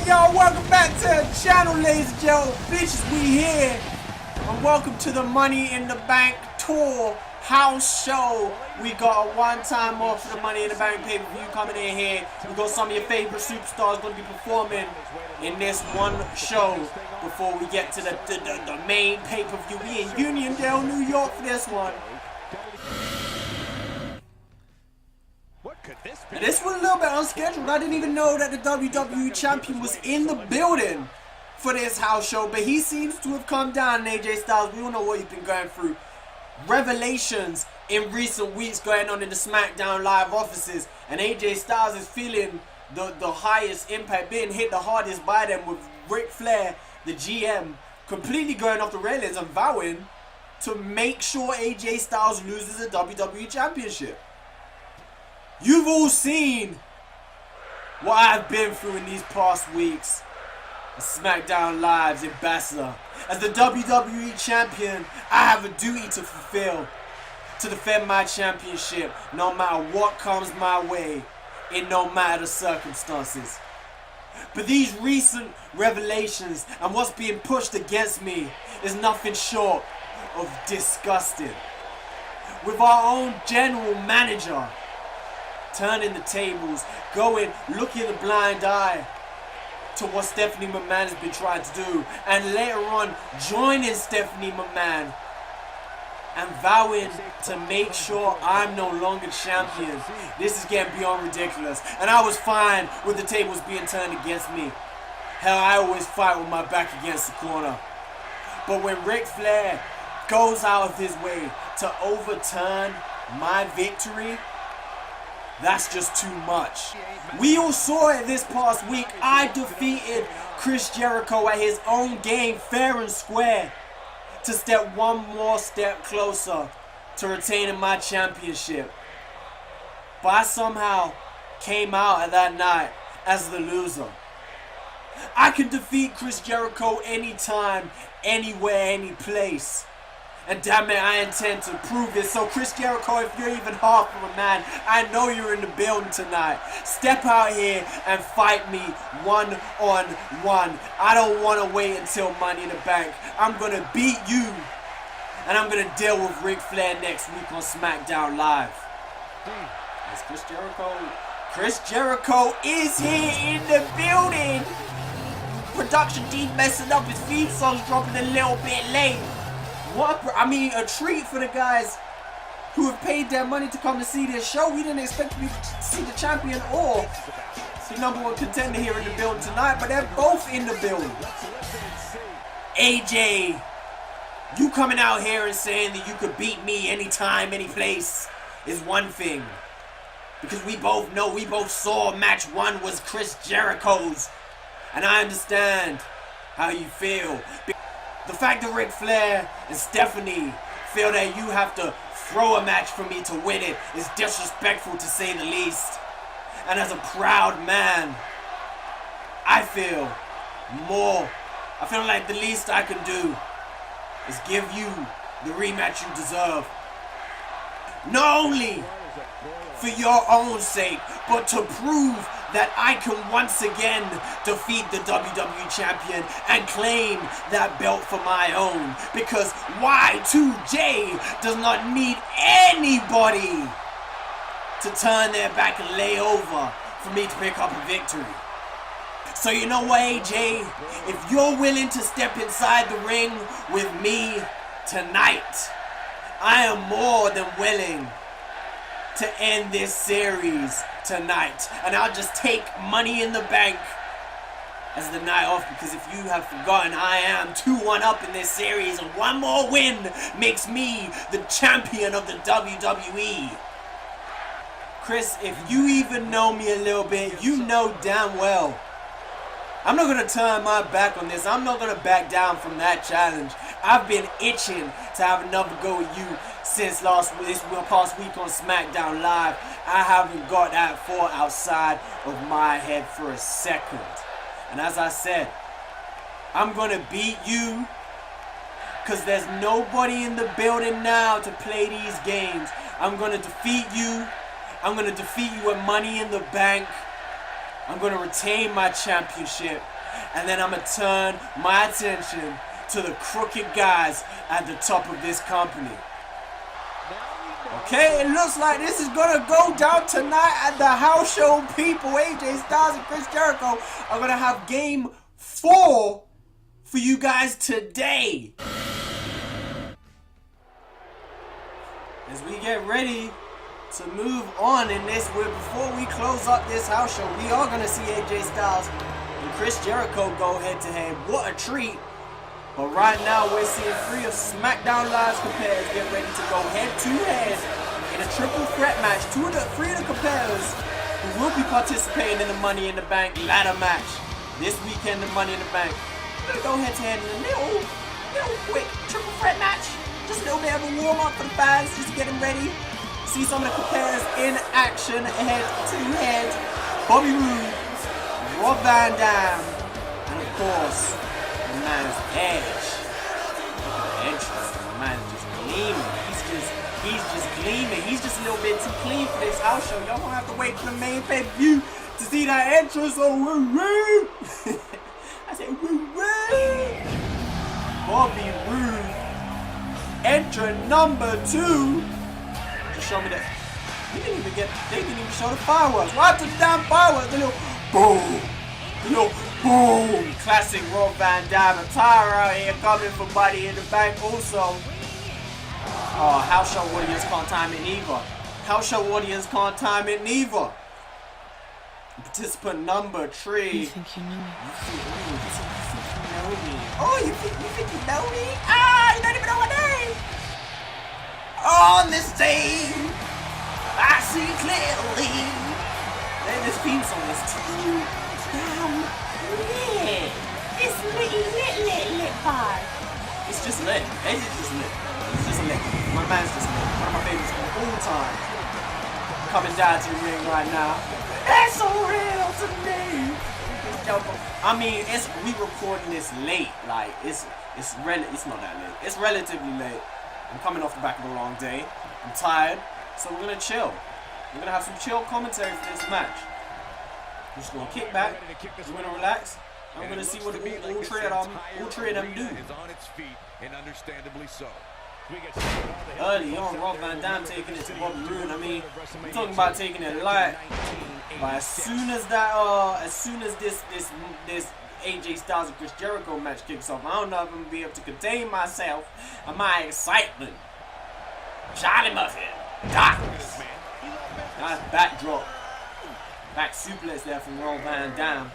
Yo, welcome back to the channel, ladies and gentlemen. Bitches, we here. And welcome to the Money in the Bank Tour house show. We got a one-time off for the Money in the Bank pay-per-view coming in here. We got some of your favorite superstars going to be performing in this one show before we get to the main pay-per-view. We in Uniondale, New York for this one. And this was a little bit unscheduled. I didn't even know that the WWE Champion was in the building for this house show, but he seems to have come down. And AJ Styles, we don't know what he's been going through. Revelations in recent weeks going on in the SmackDown Live offices, and AJ Styles is feeling the highest impact, being hit the hardest by them, with Ric Flair, the GM, completely going off the railings and vowing to make sure AJ Styles loses the WWE Championship. You've all seen what I've been through in these past weeks as SmackDown Live's ambassador. As the WWE Champion, I have a duty to fulfill, to defend my championship no matter what comes my way, in no matter the circumstances. But these recent revelations and what's being pushed against me is nothing short of disgusting. With our own general manager turning the tables, looking the blind eye to what Stephanie McMahon has been trying to do, and later on joining Stephanie McMahon and vowing to make sure I'm no longer champion. This is getting beyond ridiculous, and I was fine with the tables being turned against me. Hell, I always fight with my back against the corner. But when Ric Flair goes out of his way to overturn my victory, that's just too much. We all saw it this past week. I defeated Chris Jericho at his own game, fair and square, to step one more step closer to retaining my championship. But I somehow came out of that night as the loser. I can defeat Chris Jericho anytime, anywhere, any place. And damn it, I intend to prove it. So Chris Jericho, if you're even half of a man, I know you're in the building tonight. Step out here and fight me one-on-one. I don't want to wait until Money in the Bank. I'm going to beat you. And I'm going to deal with Ric Flair next week on SmackDown Live. It's Chris Jericho. Chris Jericho is here in the building. Production team messing up. His theme song's dropping a little bit late. A treat for the guys who have paid their money to come to see this show. We didn't expect to see the champion or the #1 contender here in the building tonight, but they're both in the building. AJ, you coming out here and saying that you could beat me anytime, any place is one thing. Because we both know, we both saw match 1 was Chris Jericho's. And I understand how you feel. The fact that Ric Flair and Stephanie feel that you have to throw a match for me to win it is disrespectful, to say the least. And as a proud man, I feel like the least I can do is give you the rematch you deserve. Not only for your own sake, but to prove that I can once again defeat the WWE Champion and claim that belt for my own. Because Y2J does not need anybody to turn their back and lay over for me to pick up a victory. So you know what, AJ? If you're willing to step inside the ring with me tonight, I am more than willing to end this series tonight, and I'll just take Money in the Bank as the night off, because if you have forgotten, I am 2-1 up in this series, and one more win makes me the champion of the WWE. Chris, if you even know me a little bit, you know damn well I'm not going to turn my back on this. I'm not going to back down from that challenge. I've been itching to have another go with you since this past week on SmackDown Live. I haven't got that thought outside of my head for a second. And as I said, I'm going to beat you because there's nobody in the building now to play these games. I'm going to defeat you. I'm going to defeat you with Money in the Bank. I'm going to retain my championship. and then I'm going to turn my attention to the crooked guys at the top of this company. Okay, it looks like this is going to go down tonight at the house show. People, AJ Styles and Chris Jericho are going to have game 4 for you guys today. As we get ready to move on in this, before we close up this house show, we are going to see AJ Styles and Chris Jericho go head to head. What a treat. But right now we're seeing 3 of SmackDown Live's competitors get ready to go head to head in a triple threat match. 3 of the competitors who will be participating in the Money in the Bank ladder match this weekend, the Money in the Bank. We're going to go head to head in a little quick triple threat match. Just a little bit of a warm up for the fans, just to get them ready. See some of the competitors in action head to head. Bobby Roode, Rob Van Dam, and of course, the man's Edge. Look at the entrance. The man's just gleaming. He's just gleaming. He's just a little bit too clean for this house show. Y'all gonna have to wait for the main pay-per-view to see that entrance. Oh, woo-woo! I said woo-woo! Bobby Roode. Entrant number 2. Just show me that. They didn't even show the fireworks. Watch the damn fireworks. The little boom. The little boom. Classic Rob Van Dam attire out here coming for Money in the Bank also. Oh, house show audience can't time it neither. House show audience can't time it neither. Participant number 3. You think you know me? You think you know me? Oh, you think you know me? Ah, you don't even know my name. On this stage, I see clearly. Man, this theme song is too damn lit. It's lit hard. It's just lit. It's just lit. It's just lit. My man's just lit. One of my favorites of all time. Coming down to the ring right now. It's so real to me. I mean, we recording this late. Like it's not that late. It's relatively late. I'm coming off the back of a long day. I'm tired, so we're gonna chill. We're gonna have some chill commentary for this match. We're just gonna kick back. We're gonna relax. And we're gonna see what all three of them do. Early on, Rob Van Dam taking it to Bobby Roode. I mean, I'm talking about taking it light. But as soon as this AJ Styles and Chris Jericho match kicks off, I don't know if I'm gonna be able to contain myself and my excitement. Charlie Muffin, darkness. Nice backdrop, back suplex there from Rob Van Dam.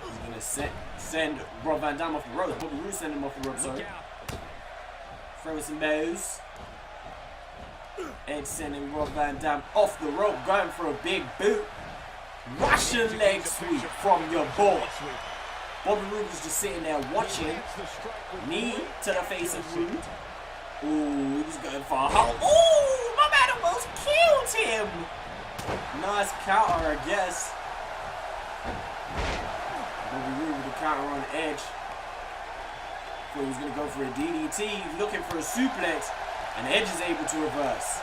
He's gonna send Rob Van Dam off the ropes. Bobby Roode send him off the ropes. Sorry. Throwing some bows. Edge sending Rob Van Dam off the rope, going for a big boot. Russian leg sweep from your boy. Bobby Roode was just sitting there watching. Knee to the face of Roode. Ooh, he was going for a hold. Ooh, my man almost killed him. Nice counter, I guess. Bobby Roode with a counter on Edge. Thought he was going to go for a DDT, looking for a suplex, and Edge is able to reverse.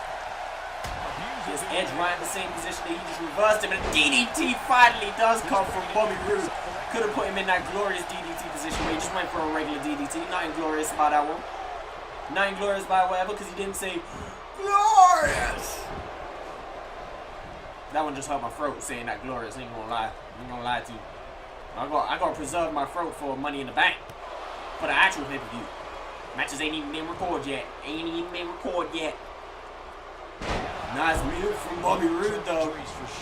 Gets Edge right in the same position that he just reversed him, and DDT finally does come from Bobby Roode. Could have put him in that glorious DDT position where he just went for a regular DDT. Nothing glorious about that one. Nothing glorious about whatever, because he didn't say glorious. That one just hurt my throat saying that glorious. Ain't gonna lie. Ain't gonna lie to you. I gotta preserve my throat for Money in the Bank. For the actual pay-per-view. Matches ain't even been recorded yet. Nice move from Bobby Roode though.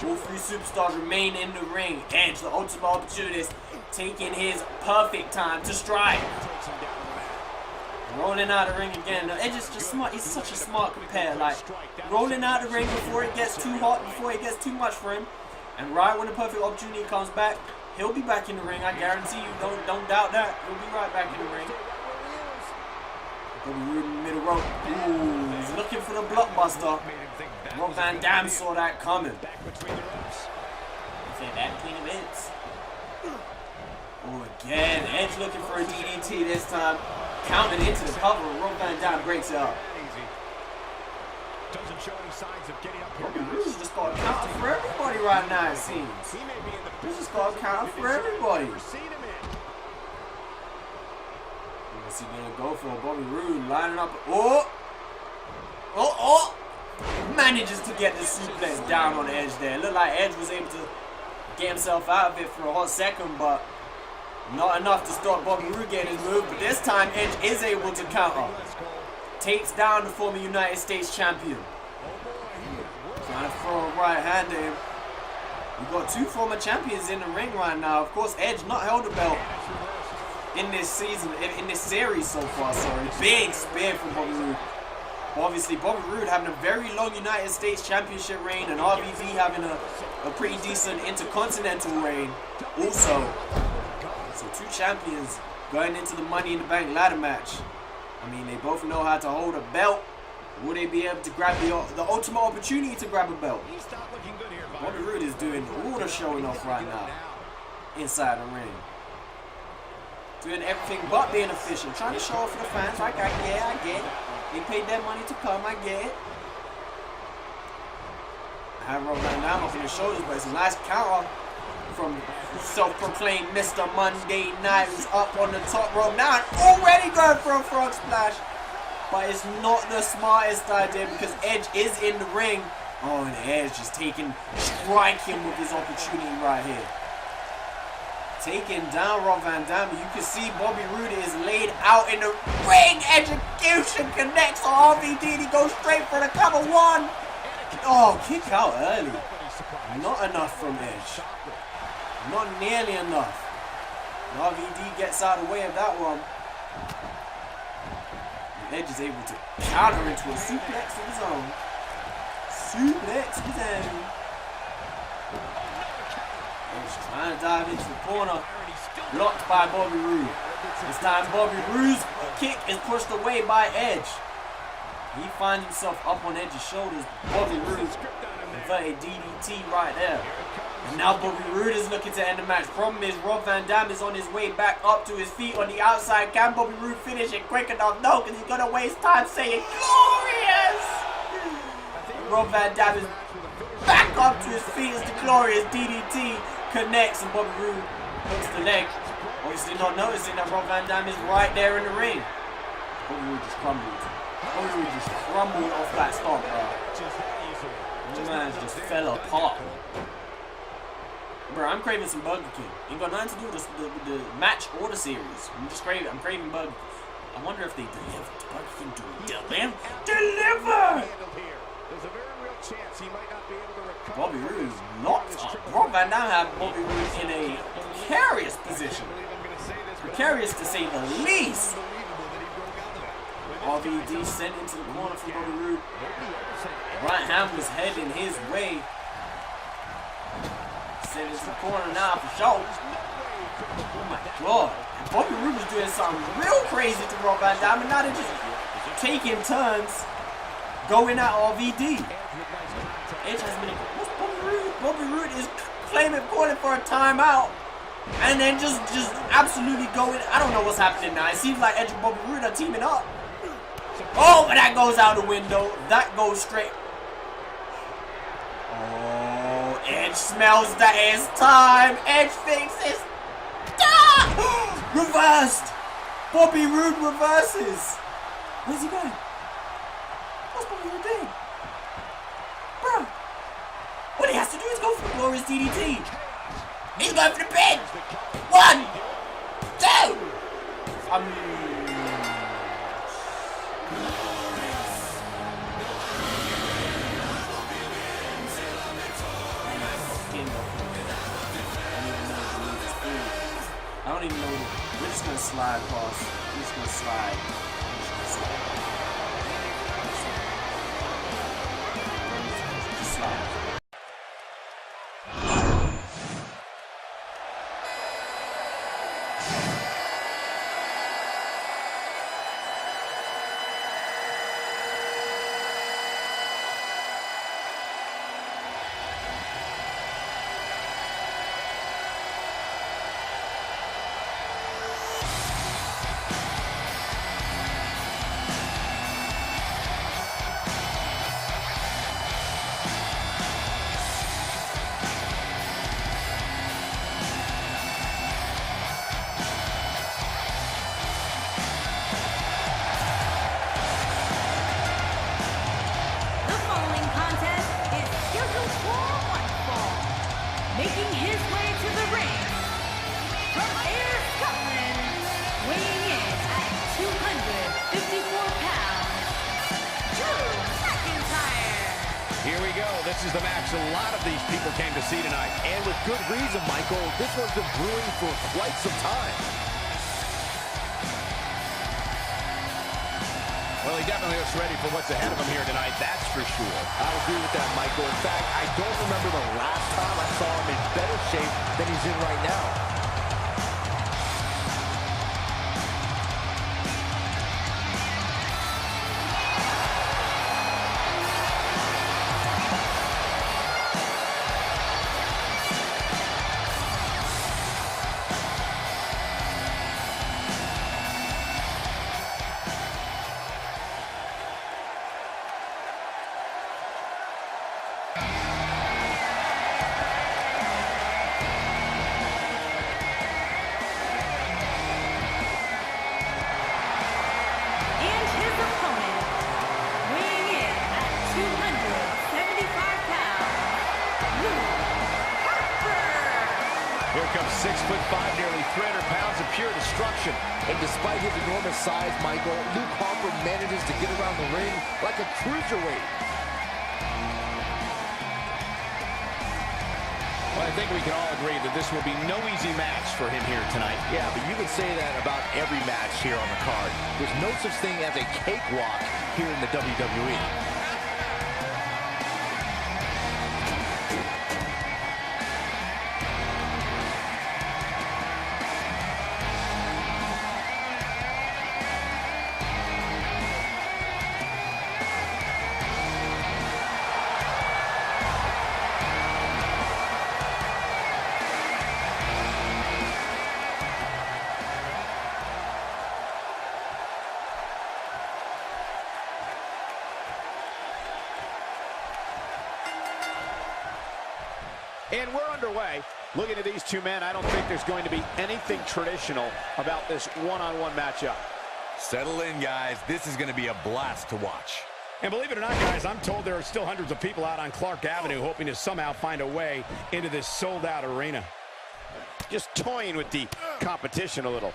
All 3 superstars remain in the ring. Edge, the ultimate opportunist, taking his perfect time to strike. Rolling out the ring again. Edge is just smart. He's such a smart compare. Like, rolling out the ring before it gets too hot, before it gets too much for him. And right when the perfect opportunity comes back, he'll be back in the ring. I guarantee you. Don't doubt that. He'll be right back in the ring. Bobby Roode in the middle rope. Ooh, he's looking for the blockbuster. Rob Van Dam saw that coming. He said that between the bits. Oh, again. Edge looking for a DDT this time. Counted into the cover. Rob Van Dam breaks it up. Bobby Roode's just got a counter for everybody right now, it seems. He's just got a counter for everybody. What's he gonna go for? Bobby Roode lining up. Oh! Manages to get the suplex down on Edge there. It looked like Edge was able to get himself out of it for a hot second, but not enough to stop Bobby Roode getting his move. But this time, Edge is able to counter. Takes down the former United States champion. Trying to throw a right hand at him. We've got two former champions in the ring right now. Of course, Edge not held a belt in this season, in this series so far. Sorry, big spear from Bobby Roode. Obviously, Bobby Roode having a very long United States Championship reign, and RVD having a pretty decent Intercontinental reign also. So two champions going into the Money in the Bank ladder match. I mean, they both know how to hold a belt. Will they be able to grab the ultimate opportunity to grab a belt? Bobby Roode is doing all the showing off right now inside the ring. Doing everything but being efficient. Trying to show off for the fans. Like, I get it. They paid their money to come, I get it. I have Rob Van Dam up in the shoulders, but it's a nice counter from self-proclaimed Mr. Monday Night, who's up on the top rope now and already going for a frog splash. But it's not the smartest idea because Edge is in the ring. Oh, and Edge just striking with his opportunity right here. Taking down Rob Van Dam. You can see Bobby Roode is laid out in the ring. Execution connects on RVD. He goes straight for the cover. One. Oh, kick out early. Not enough from Edge. Not nearly enough. RVD gets out of the way of that one. Edge is able to counter into a suplex of his own. Suplex of his own. Edge trying to dive into the corner. Blocked by Bobby Roode. This time Bobby Roode's kick is pushed away by Edge. He finds himself up on Edge's shoulders. Bobby Roode inverted DDT right there. And now Bobby Roode is looking to end the match. Problem is, Rob Van Dam is on his way back up to his feet on the outside. Can Bobby Roode finish it quick enough? No, because he's going to waste time saying, glorious! Rob Van Dam is back up to his feet as the glorious DDT connects, and Bobby Roode hooks the leg. Obviously not noticing that Rob Van Dam is right there in the ring. Bobby Roode just crumbled. Bobby Roode just crumbled off that stomp, bro. The man just fell apart. Bro, I'm craving some Burger King. Ain't got nothing to do with the match or the series. I'm craving Burger King. I wonder if they deliver. Burger King deliver? Bobby Roode is locked up. Rob Van Dam had Bobby Roode in a precarious position. Precarious to say the least. RVD sent into the corner from Bobby Roode. Right hand was heading his way. Sent into the corner now for sure. Oh my god. And Bobby Roode was doing something real crazy to Rob Van Dam, and now they're just taking turns going at RVD. Edge has been. What's Bobby Roode? Bobby Roode is calling for a timeout. And then just absolutely going. I don't know what's happening now. It seems like Edge and Bobby Roode are teaming up. Oh, but that goes out the window. That goes straight. Oh, Edge smells that it's time. Edge thinks it's time. Reversed. Bobby Roode reverses. Where's he going? What's Bobby Roode doing? Bro. What he has to do is go for the glorious DDT. He's going for the pin. 1, 2. I don't even know. We're just gonna slide across. We're just gonna slide. Just slide. Making his way to the ring, from Ayr, Scotland, weighing in at 254 pounds, Drew McIntyre. Here we go. This is the match a lot of these people came to see tonight. And with good reason, Michael. This one's been brewing for quite some time. Well, he definitely looks ready for what's ahead of him here tonight, that's for sure. I agree with that, Michael. In fact, I don't remember the last time I saw him in better shape than he's in right now. Here comes 6'5", nearly 300 pounds of pure destruction. And despite his enormous size, Michael, Luke Harper manages to get around the ring like a cruiserweight. Well, I think we can all agree that this will be no easy match for him here tonight. Yeah, but you can say that about every match here on the card. There's no such thing as a cakewalk here in the WWE. And we're underway. Looking at these two men, I don't think there's going to be anything traditional about this one-on-one matchup. Settle in, guys. This is going to be a blast to watch. And believe it or not, guys, I'm told there are still hundreds of people out on Clark Avenue hoping to somehow find a way into this sold-out arena. Just toying with the competition a little.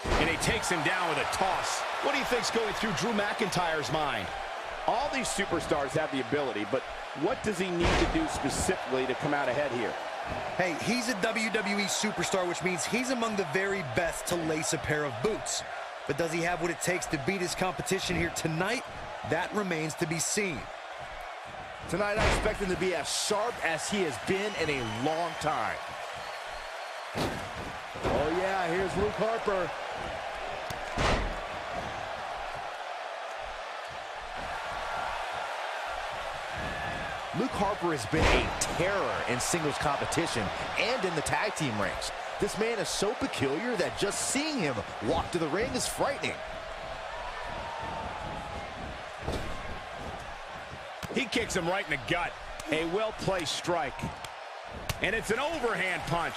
And he takes him down with a toss. What do you think's going through Drew McIntyre's mind? All these superstars have the ability, but what does he need to do specifically to come out ahead here? Hey, he's a WWE superstar, which means he's among the very best to lace a pair of boots. But does he have what it takes to beat his competition here tonight? That remains to be seen. Tonight, I expect him to be as sharp as he has been in a long time. Oh, yeah, here's Luke Harper. Luke Harper has been a terror in singles competition and in the tag team ranks. This man is so peculiar that just seeing him walk to the ring is frightening. He kicks him right in the gut. A well-placed strike. And it's an overhand punch.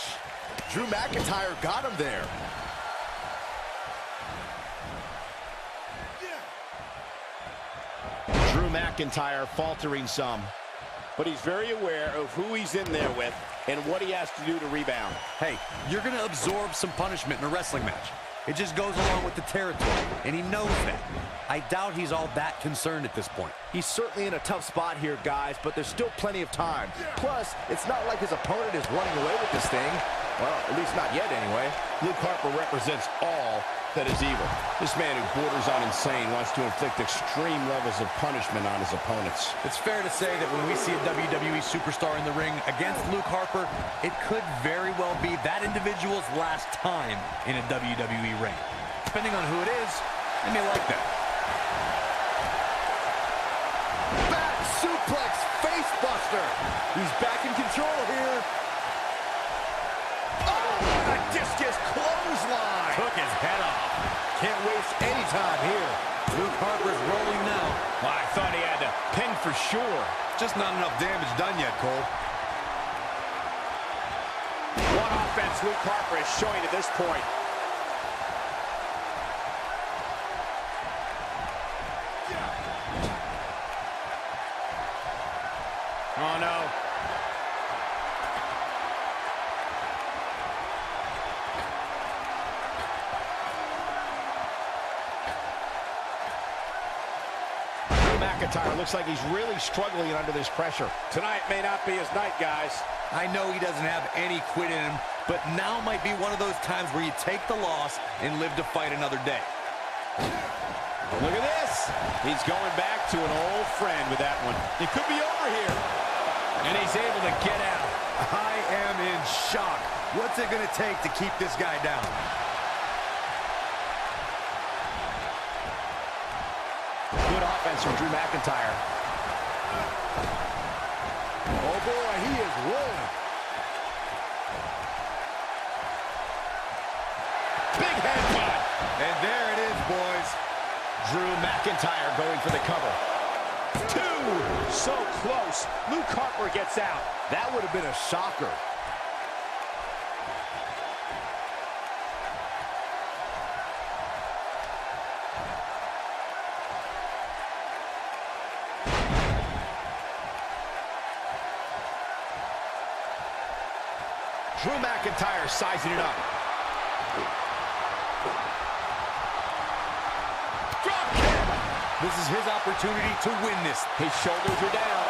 Drew McIntyre got him there. Drew McIntyre faltering some. But he's very aware of who he's in there with and what he has to do to rebound. Hey, you're going to absorb some punishment in a wrestling match. It just goes along with the territory, and he knows that. I doubt he's all that concerned at this point. He's certainly in a tough spot here, guys, but there's still plenty of time. Plus, it's not like his opponent is running away with this thing. Well, at least not yet, anyway. Luke Harper represents all that is evil. This man who borders on insane wants to inflict extreme levels of punishment on his opponents. It's fair to say that when we see a WWE superstar in the ring against Luke Harper, it could very well be that individual's last time in a WWE ring. Depending on who it is, they may like that. Back suplex face buster. He's back in control here. Oh, a discus clothesline. Took his head off. Can't waste any time here. Luke Harper's rolling now. Well, I thought he had to pin for sure. Just not enough damage done yet, Cole. What offense Luke Harper is showing at this point. Oh, no. McIntyre looks like he's really struggling under this pressure. Tonight may not be his night, guys. I know he doesn't have any quit in him, but now might be one of those times where you take the loss and live to fight another day. Look at this. He's going back to an old friend with that one. It could be over here. And he's able to get out. I am in shock. What's it going to take to keep this guy down? Good offense from Drew McIntyre. Oh boy, he is rolling. Big headbutt. And there it is, boys. Drew McIntyre going for the cover. 2. So close. Luke Harper gets out. That would have been a shocker. Drew McIntyre sizing it up. Drop kick. This is his opportunity to win this. His shoulders are down.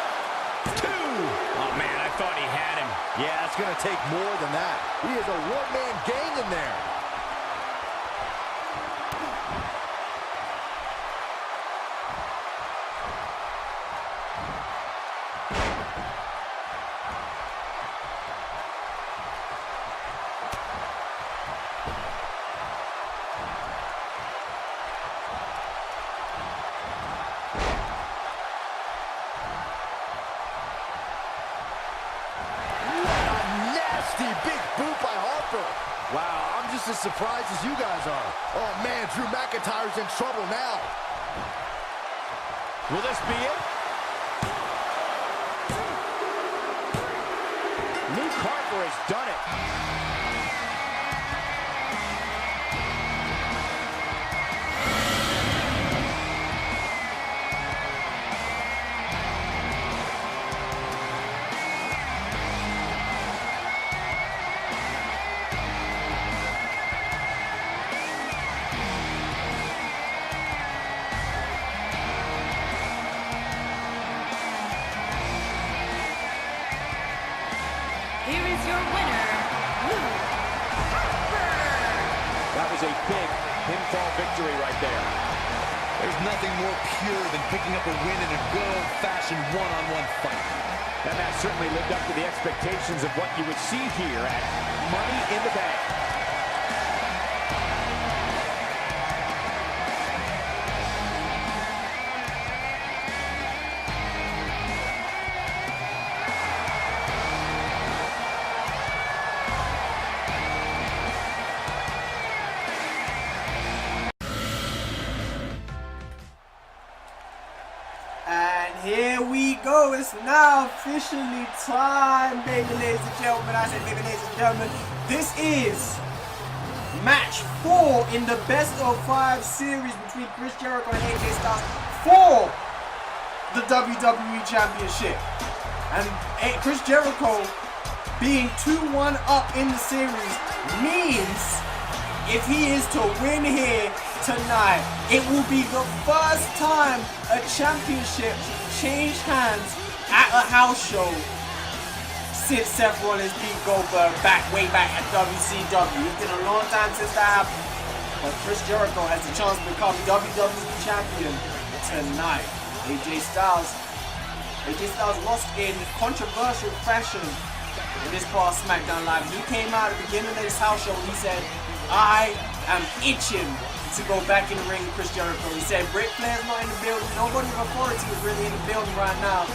2. Oh, man, I thought he had him. Yeah, it's going to take more than that. He is a one-man gang in there. Big boot by Harper. Wow, I'm just as surprised as you guys are. Oh, man, Drew McIntyre's in trouble now. Will this be it? Luke Harper has done it. Here is your winner, Luke Harper. That was a big pinfall victory right there. There's nothing more pure than picking up a win in a good old-fashioned one-on-one fight. That match certainly lived up to the expectations of what you would see here at Money in the Bank. And here we go. It's now officially time, baby, ladies and gentlemen. I said, baby, ladies and gentlemen. This is match 4 in the best of 5 series between Chris Jericho and AJ Styles for the WWE Championship. And Chris Jericho being 2-1 up in the series means if he is to win here tonight, it will be the first time a championship changed hands at a house show since Seth Rollins beat Goldberg way back at WCW. It's been a long time since that happened. But Chris Jericho has the chance to become WWE champion tonight. AJ Styles lost in controversial fashion in this past SmackDown Live. He came out at the beginning of this house show and he said, I am itching to go back in the ring with Chris Jericho. He said, Ric Flair's not in the building. Nobody of authority is really in the building right now.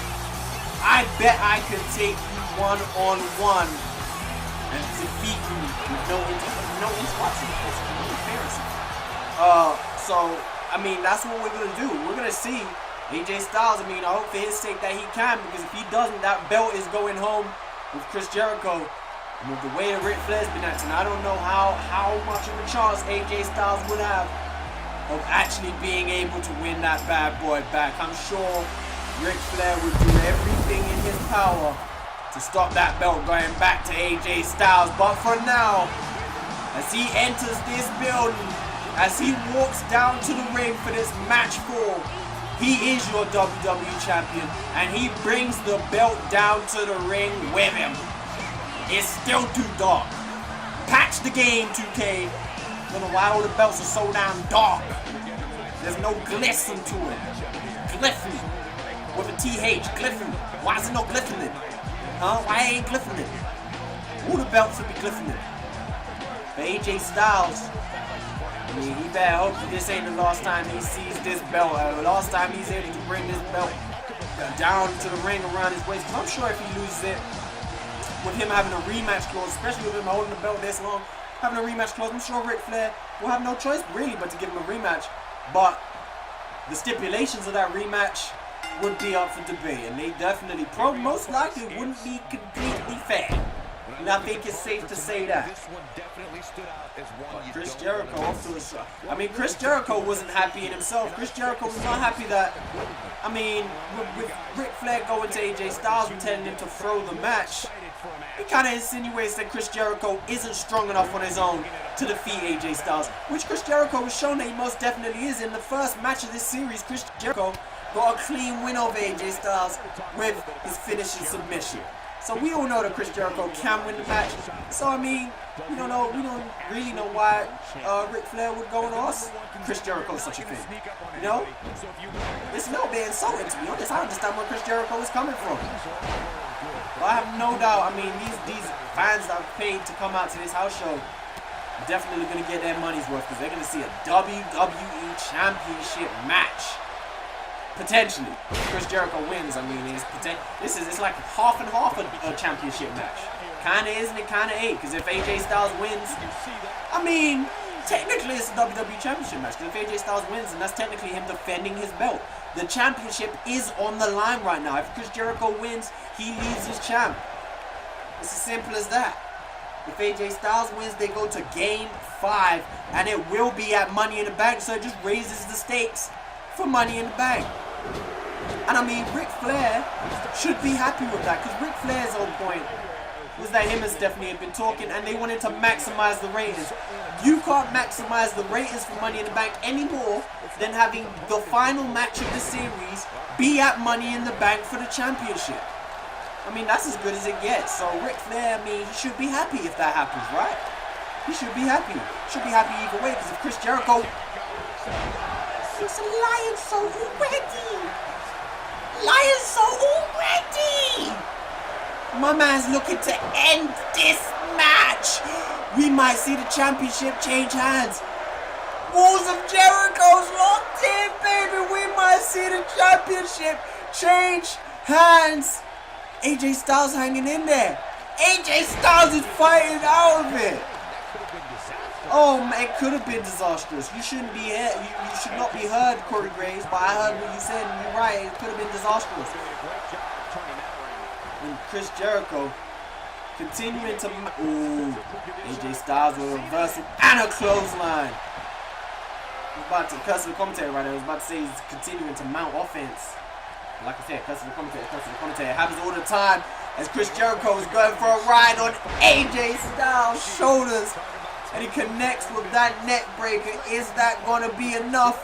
I bet I could take you one-on-one and defeat you with no interruption. So, I mean, that's what we're going to do. We're going to see AJ Styles. I mean, I hope for his sake that he can, because if he doesn't, that belt is going home with Chris Jericho. And with the way that Ric Flair's been acting, I don't know how much of a chance AJ Styles would have of actually being able to win that bad boy back. I'm sure Ric Flair would do everything in his power to stop that belt going back to AJ Styles. But for now, as he enters this building, as he walks down to the ring for this match 4, he is your WWE Champion, and he brings the belt down to the ring with him. It's still too dark. Patch the game, 2K. I don't know why all the belts are so damn dark. There's no glisten to it. Gliffen. With a TH. Gliffen. Why is it no glistening? Huh? Why ain't glistening? All the belts should be glistening. But AJ Styles, I mean, he better hope that this ain't the last time he sees this belt. The last time he's able to bring this belt down to the ring around his waist. Because I'm sure if he loses it, with him having a rematch clause, especially with him holding the belt this long, having a rematch clause, I'm sure Ric Flair will have no choice really but to give him a rematch. But the stipulations of that rematch would be up for debate, and they definitely, most likely, wouldn't be completely fair. And I think it's safe to say that. But Chris Jericho off to a shot. I mean, Chris Jericho wasn't happy in himself. Chris Jericho was not happy that, I mean, with Ric Flair going to AJ Styles and telling him to throw the match, it kind of insinuates that Chris Jericho isn't strong enough on his own to defeat AJ Styles, which Chris Jericho has shown that he most definitely is. In the first match of this series, Chris Jericho got a clean win over AJ Styles with his finishing submission. So we all know that Chris Jericho can win the match. So I mean, we don't really know why Ric Flair would go and ask Chris Jericho such a thing. You know? It's a little bit insulting, to be honest. I understand where Chris Jericho is coming from. But I have no doubt, I mean, these fans that have paid to come out to this house show are definitely going to get their money's worth, because they're going to see a WWE Championship match. Potentially. If Chris Jericho wins, I mean, it's like half and half a championship match. Kinda is and it kinda ain't, because if AJ Styles wins, I mean, technically it's a WWE Championship match, because if AJ Styles wins, then that's technically him defending his belt. The championship is on the line right now. If Chris Jericho wins, he leaves his champ. It's as simple as that. If AJ Styles wins, they go to Game 5, and it will be at Money in the Bank, so it just raises the stakes for Money in the Bank. And I mean, Ric Flair should be happy with that, because Ric Flair's whole point was that him and Stephanie had been talking, and they wanted to maximize the ratings. You can't maximize the ratings for Money in the Bank any more than having the final match of the series be at Money in the Bank for the championship. I mean, that's as good as it gets. So Ric Flair, I mean, he should be happy if that happens, right? He should be happy. Should be happy either way, because if Chris Jericho... It's a lion so already! Lion so already! My man's looking to end this match! We might see the championship change hands. Walls of Jericho's locked in, baby! We might see the championship change hands! AJ Styles hanging in there. AJ Styles is fighting out of it! Oh man, it could have been disastrous. You shouldn't be here. You should not be heard, Corey Graves, but I heard what you said, and you're right. It could have been disastrous. And Chris Jericho continuing to... Ooh, AJ Styles with a reversal and a clothesline. I was about to cuss the commentator right there. I was about to say he's continuing to mount offense. Like I said, cuss the commentator. It happens all the time as Chris Jericho is going for a ride on AJ Styles' shoulders. And he connects with that neck breaker. Is that going to be enough?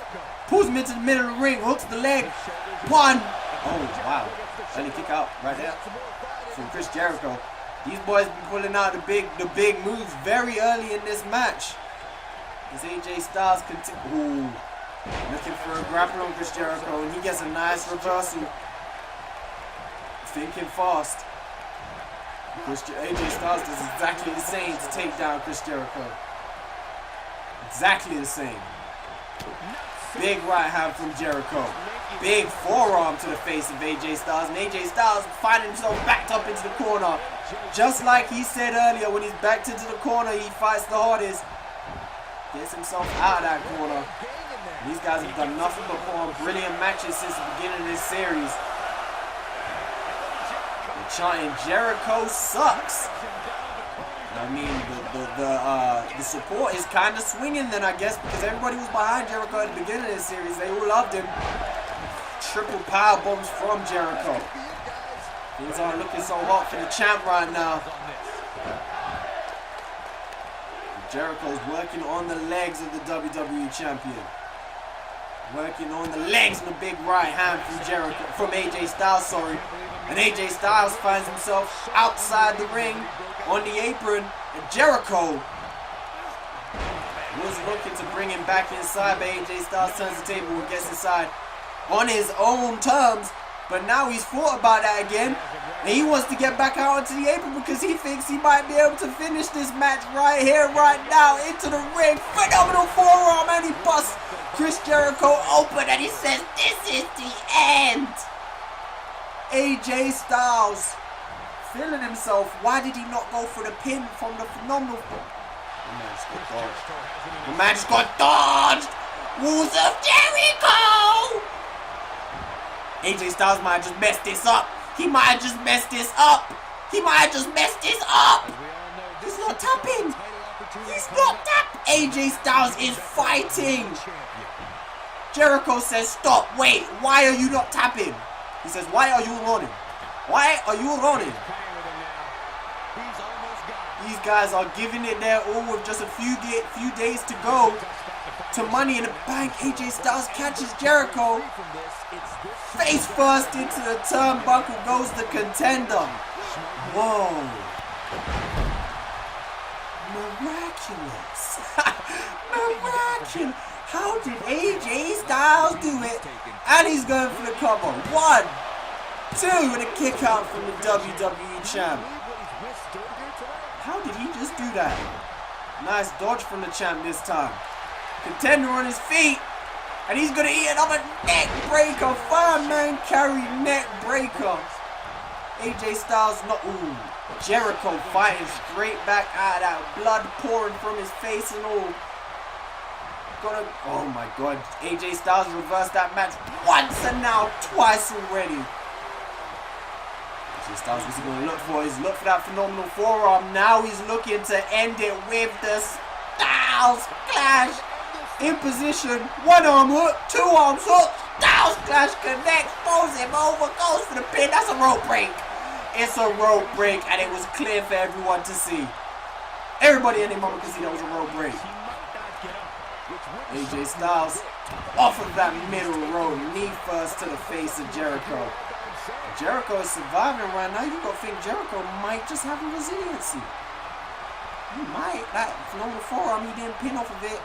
Pulls him into the middle of the ring. Hooks the leg. One. Oh, wow. Early kick out right there from Chris Jericho. These boys been pulling out the big moves very early in this match. As AJ Styles continue. Looking for a grapple on Chris Jericho. And he gets a nice reversal. Thinking fast. AJ Styles does exactly the same to take down Chris Jericho. Exactly the same. Big right hand from Jericho. Big forearm to the face of AJ Styles. And AJ Styles finding himself backed up into the corner. Just like he said earlier, when he's backed into the corner, he fights the hardest. Gets himself out of that corner. And these guys have done nothing but put on brilliant matches since the beginning of this series. Chanting Jericho sucks. I mean, the support is kind of swinging then, I guess, because everybody was behind Jericho at the beginning of this series. They all loved him. Triple power bombs from Jericho. Things aren't looking so hot for the champ right now. Jericho's working on the legs of the WWE champion. Working on the legs and the big right hand from AJ Styles, sorry. And AJ Styles finds himself outside the ring on the apron. And Jericho was looking to bring him back inside, but AJ Styles turns the table and gets inside on his own terms. But now he's thought about that again. And he wants to get back out onto the apron because he thinks he might be able to finish this match right here, right now, into the ring. Phenomenal forearm, and he busts Chris Jericho open and he says, "This is the end." AJ Styles feeling himself. Why did he not go for the pin from the phenomenal... The match got dodged. Walls of Jericho. AJ Styles might have just messed this up. He might have just messed this up. He might have just messed this up. He's not tapping. He's not tapping. AJ Styles is fighting. Jericho says, "Stop, wait, why are you not tapping?" He says, "Why are you running? Why are you running?" These guys are giving it their all with just a few days to go to Money in the Bank. AJ Styles catches Jericho. Face first into the turnbuckle goes the contender. Whoa. Miraculous. Miraculous. How did AJ Styles do it? And he's going for the cover. 1, 2, and a kick out from the WWE champ. How did he just do that? Nice dodge from the champ this time. Contender on his feet. And he's going to eat another neck breaker. 5-man carry neck breaker. AJ Styles not... Ooh. Jericho fighting straight back out of that. Blood pouring from his face and all. Oh my god. AJ Styles reversed that match once and now twice already. AJ Styles, what's he going to look for? He's looked for that phenomenal forearm. Now he's looking to end it with the Styles Clash. In position, 1-arm hook, 2-arm hook, Styles Clash connects, throws him over, goes for the pin. That's a rope break. It's a rope break, and it was clear for everyone to see. Everybody in the moment could see that was a rope break. AJ Styles off of that middle row, knee first to the face of Jericho. Jericho is surviving right now. You gotta think Jericho might just have a resiliency. He might. That phenomenal forearm, he didn't pin off of it.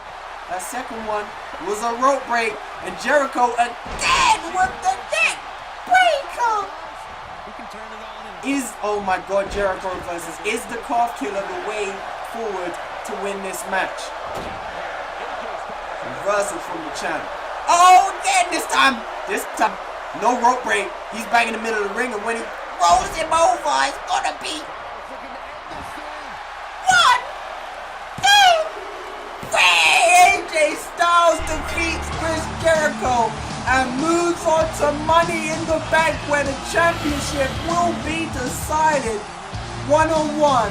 That second one was a rope break, and Jericho again with the neck breaker. Oh my god, Jericho reverses. Is the calf killer the way forward to win this match? Reversal from the champ. Oh, again this time, no rope break. He's back in the middle of the ring, and when he rolls him over, it's gonna be 1, 2, 3. AJ Styles defeats Chris Jericho and moves on to Money in the Bank, where the championship will be decided. 1-on-1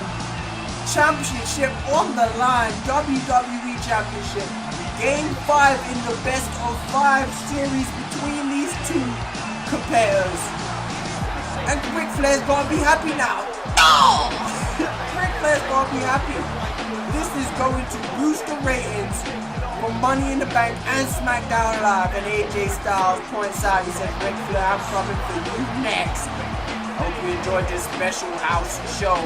championship on the line. WWE Championship. Game 5 in the best of 5 series between these two competitors. And Ric Flair's gonna be happy now. No! Ric Flair's gonna be happy. This is going to boost the ratings for Money in the Bank and SmackDown Live. And AJ Styles points out, he said, "Ric Flair, I'm coming for you next." I hope you enjoyed this special house show.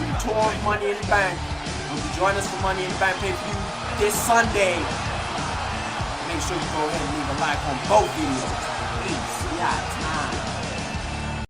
We tour Money in the Bank. Hope you join us for Money in the Bank pay-per-view this Sunday. Make sure you go ahead and leave a like on both videos. Peace. Yeah.